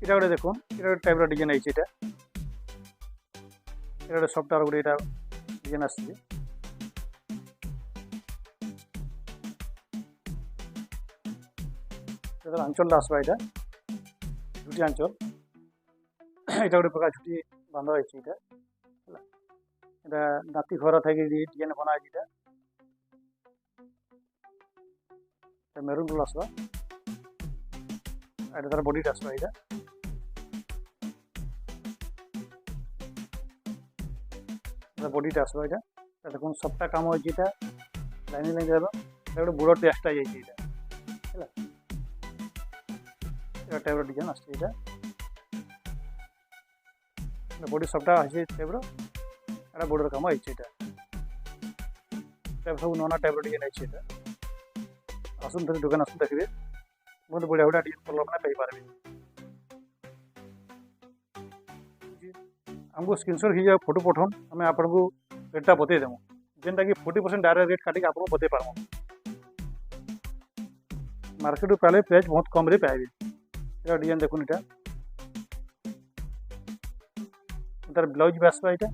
এটা গোটে দেখুন এটা গোটে টাইপর ডিজাইন আইছে এটা গোটে সফটওয়্যার গোটে এটা ডিজাইন আসছে আঞ্চলটা আসবা এটা ঝুটি আঞ্চল এটা গোটে প্রকার ঝুটি বাঁধা হয়েছে এটা এটা দাঁতি ঘরা থেকে ডিজাইন বনা হয়েছে এটা মেরুন কালার আসবা এটা তার বডিটা আসবা এটা বডিটা আসবা এটা দেখুন সবটা কাম হয়েছে এটা লাইনে লাইনে যাবে এটা গোটে বুড়োটি এক্সট্রা যাইছে এটা হ্যাঁ এটা টাইপর ডিজাইন আসছে এটা বডি সবটা আছে টাইপর এটা বড়র কাম হয়েছে এটা সব ননা টাইপর ডিজাইন আছে এটা আসুন ধরে দোকান আসুন দেখবে बहुत बढ़िया बढ़िया डिजाइन कलर मैंने पाइपर हमको स्क्रीनशॉट खींच फोटो पठाऊन आम आपको रेटा बतई देमु जेनटा कि 40% डायरेक्ट रेट काटिक आपको बतई पार्मु मार्केट पाले प्राइस बहुत कम रे पाइबे ये डिजाइन देखुन इटा तार ब्लाउज भी आसबा इटा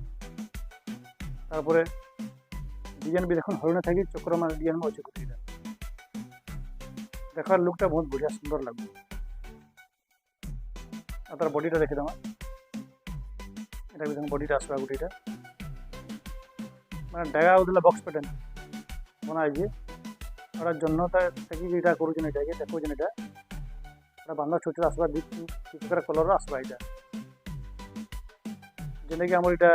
तारपरे डिजाइन भी देखुन हरणे थाकी चक्र मान डिजाइन में अच्छे देखार लुकटा बहुत बढ़िया सुंदर लगे तार बडीटा देखे देमा এটা দেখুন বডিটা আসবা গুটিটা মানে ডাগা উদলা বক্স প্যাটার্ন বনাই যে ওটার জন্য তাকে যেটা করুছেন এটাকে দেখুছেন এটা বান্ধা ছোট আসবা কিছু করে কলর আসবা এটা যেটা কি আমার এটা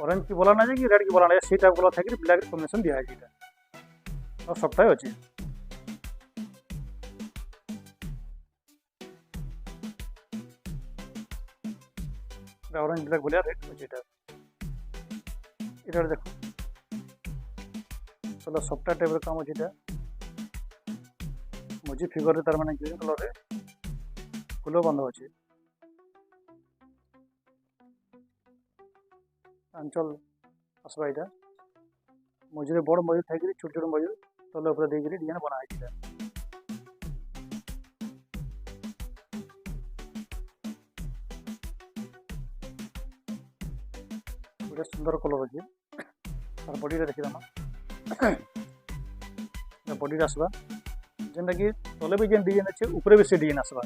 অরেঞ্জ কি বলা না যে কি রেড কি বলা না সেই টাইপ কলর থাকে ব্ল্যাক কম্বিনেশন দেওয়া আছে এটা আর সবটাই আছে ऑरेंज ब्लैक बोलिया रेड এটা এটা দেখো চলো সফটওয়্যার টাইপের কাম আছে এটা মজি ফিগরে তার মানে গ্রিন কালারে ফুলো বন্ধ আছে অঞ্চল আসবা এটা মজিরে বড় মজি থাকি ছোট ছোট মজি তলে উপরে দিয়ে গিয়ে ডিজাইন বানা আছে এটা सुंदर कलर अच्छे और बडीटा देखी देमा बडीटा आसवा जेनटा कि तले भी जेन डिजाइन अच्छे ऊपर भी से डिजाइन आसवा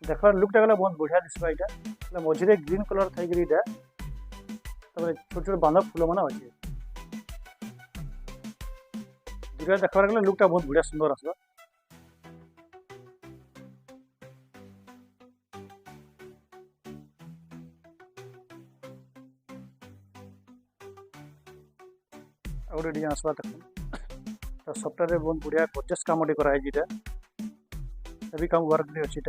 देखार लुकटा गला बहुत बढ़िया दिसबा इटा मझे ग्रीन कलर थी इटा छोट छोट बांधा फूल माना अच्छे दुटा देखार गला लुकटा बहुत बढ़िया सुंदर आसवा गोटे डिजाइन आसवा देखुन तो सफ्टवेयर बहुत बढ़िया गॉर्जियस काम कराई जेटा हेवी काम वर्क भी अच्छी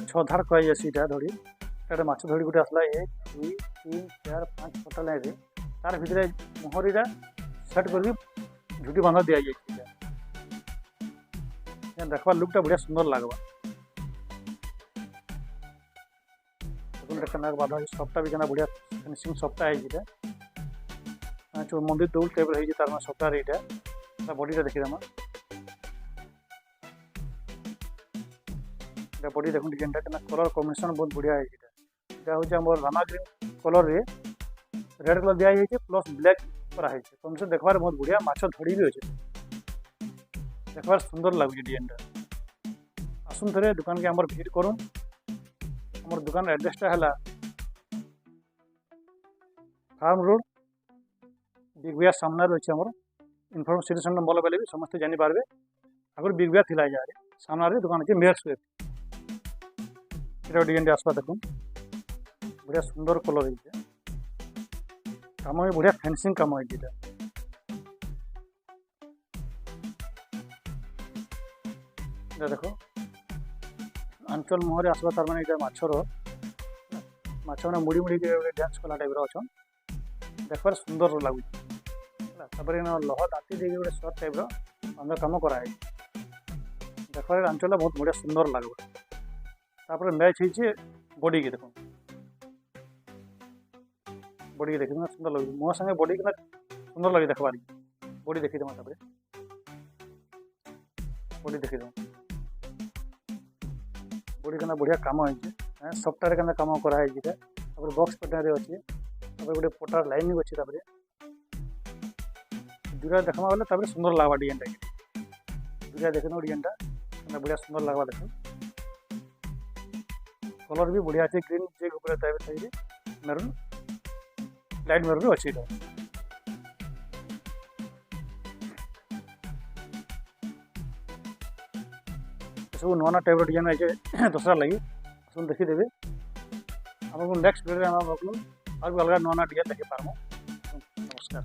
छधार कह धड़ी एक माछ धड़ी गोटे आसला 1 2 3 4 5 6 लाइन तार भितर मुहरीटा सेट कर झुटी बांधा दि जाए देखा लुकटा बढ़िया सुंदर लगवा देखना बाधा सफ्टा भी बढ़िया फिनिशिंग सफ्टा है जो मंदिर दौल टाइप तार सफ्टार यहाँ बडीटा देखी देमा बडी देखो डिजाइनटा कलर कॉम्बिनेशन बहुत बढ़िया है हूँ रामा ग्रीन कलर रे रेड कलर दिया प्लस ब्लैक कराई कॉम्बिनेशन देखबार बहुत बढ़िया माछ धड़ी भी अच्छे देखबार सुंदर लगे डिजाइनटा आसुन थे दुकान के आमर भिड़ करूँ आम दुकान एड्रेसटा है फार्म रोड बिग बिया सामने रही आम इनफॉर्म सिचुएशन नंबर लगे भी समस्त जानीपारे आगे बिग बिया थी सामने दुकान अच्छे मेयर स्क्वेयर डिजाइन आसवा देखो बढ़िया सुंदर कलर काम बढ़िया फेंसिंग काम है देखो आंचल मुहर आसवा तार माने माछर माछ मैंने मुड़ी मुड़ी डांस कला टाइप अच्छा देखबार सुंदर लगुच लह दाती दे गोटे सर्ट टाइप अंदर कम कराए देखबार आंचल बहुत बढ़िया सुंदर लगे मैच हो बॉडी की देखो बॉडी देखी सुंदर लगे मुह संगे बॉडी के सुंदर लगे देखबार बॉडी देखी देमा बॉडी देखी देमा बॉडी के बढ़िया कम हो सफ्टवेयर के कम कराई बॉक्स पैटर्न अच्छे गोटे पटार लाइनिंग अच्छी दूरा देखा बेले सुंदर लगवा डिजाइन दूरा देख डिजाइन बढ़िया सुंदर लगवा देख कलर भी बढ़िया अच्छे green check maroon light maroon भी अच्छी सब नुआ टाइप डिजाइन आई दसरा लगी सब देखीदेवी आम नेक्स्ट वीडियो और भी अलग नुआ डिजाइन देखी पार्मु नमस्कार।